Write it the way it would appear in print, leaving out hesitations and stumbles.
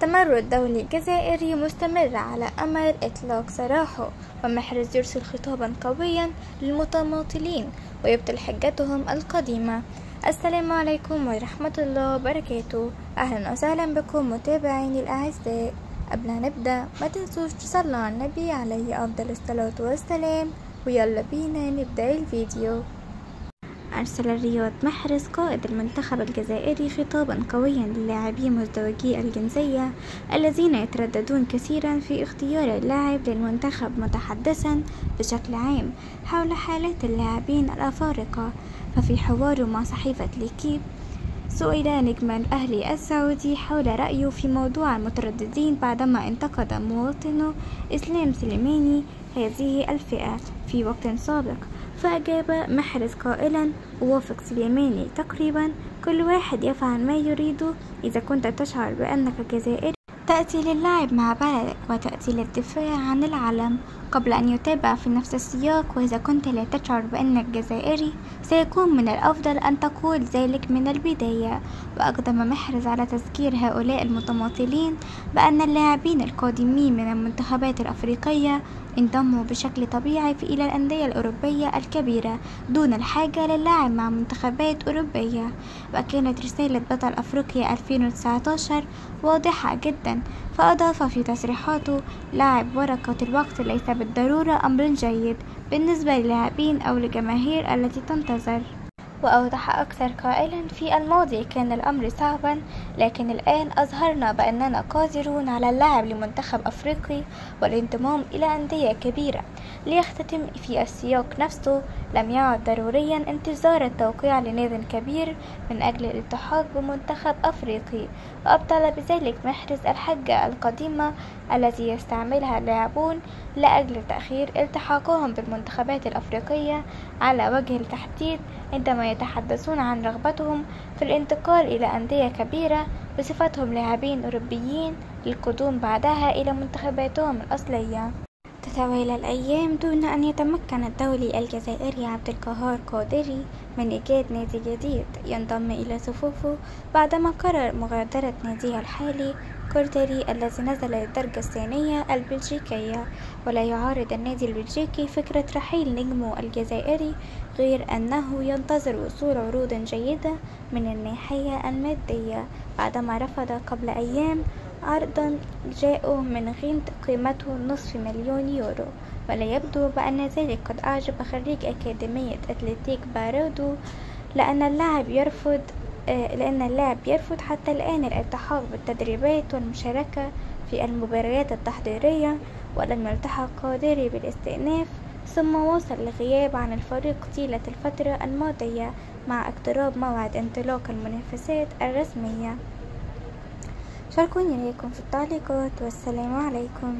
تمرد دولي جزائري مستمر على أمل إطلاق سراحه، ومحرز يرسل خطابا قويا للمتماطلين ويبطل حجتهم القديمة. السلام عليكم ورحمة الله وبركاته. أهلا وسهلا بكم متابعيني الأعزاء. قبل ما نبدأ ما تنسوش تصلوا على النبي عليه أفضل الصلاة والسلام، ويلا بينا نبدأ الفيديو. أرسل رياض محرز قائد المنتخب الجزائري خطابا قويا للاعبين مزدوجي الجنسية الذين يترددون كثيرا في اختيار اللاعب للمنتخب، متحدثا بشكل عام حول حالات اللاعبين الأفارقة. ففي حواره مع صحيفة ليكيب سئل نجم الأهلي السعودي حول رأيه في موضوع المترددين بعدما انتقد مواطنه إسلام سليماني هذه الفئة في وقت سابق، فأجاب محرز قائلا: أوافق سليماني تقريبا، كل واحد يفعل ما يريده. إذا كنت تشعر بأنك جزائري تأتي للعب مع بلدك وتأتي للدفاع عن العلم، قبل أن يتابع في نفس السياق: وإذا كنت لا تشعر بأنك جزائري سيكون من الأفضل أن تقول ذلك من البداية. وأقدم محرز على تذكير هؤلاء المتماطلين بأن اللاعبين القادمين من المنتخبات الأفريقية انضموا بشكل طبيعي إلى الأندية الأوروبية الكبيرة دون الحاجة للعب مع منتخبات أوروبية. وكانت رسالة بطل أفريقيا 2019 واضحة جدا، فأضاف في تصريحاته: لعب ورقة الوقت ليس بالضرورة أمر جيد بالنسبة للاعبين أو لجماهير التي تنتظر. وأوضح أكثر قائلا: في الماضي كان الأمر صعبا، لكن الآن أظهرنا بأننا قادرون على اللعب لمنتخب أفريقي والانضمام إلى أندية كبيرة. ليختتم في السياق نفسه: لم يعد ضروريا انتظار التوقيع لنادي كبير من أجل الالتحاق بمنتخب أفريقي. وأبطل بذلك محرز الحجة القديمة التي يستعملها اللاعبون لأجل تأخير التحاقهم بالمنتخبات الأفريقية على وجه التحديد عندما يتحدثون عن رغبتهم في الانتقال إلى أندية كبيرة بصفتهم لاعبين أوروبيين للقدوم بعدها إلى منتخباتهم الأصلية. تتوالى الأيام دون أن يتمكن الدولي الجزائري عبد القهار قادري من إيجاد نادي جديد ينضم إلى صفوفه، بعدما قرر مغادرة ناديه الحالي كورتري الذي نزل للدرجة الثانية البلجيكية. ولا يعارض النادي البلجيكي فكرة رحيل نجمه الجزائري، غير أنه ينتظر وصول عروض جيدة من الناحية المادية، بعدما رفض قبل أيام عرضا جاءه من غينت قيمته $500,000 يورو. ولا يبدو بأن ذلك قد أعجب خريج أكاديمية أتلتيك بارودو، لأن اللاعب يرفض حتى الآن الالتحاق بالتدريبات والمشاركة في المباريات التحضيرية. ولم يلتحق قادري بالاستئناف، ثم واصل الغياب عن الفريق طيلة الفترة الماضية مع اقتراب موعد انطلاق المنافسات الرسمية. شاركوني رأيكم في التعليقات، والسلام عليكم.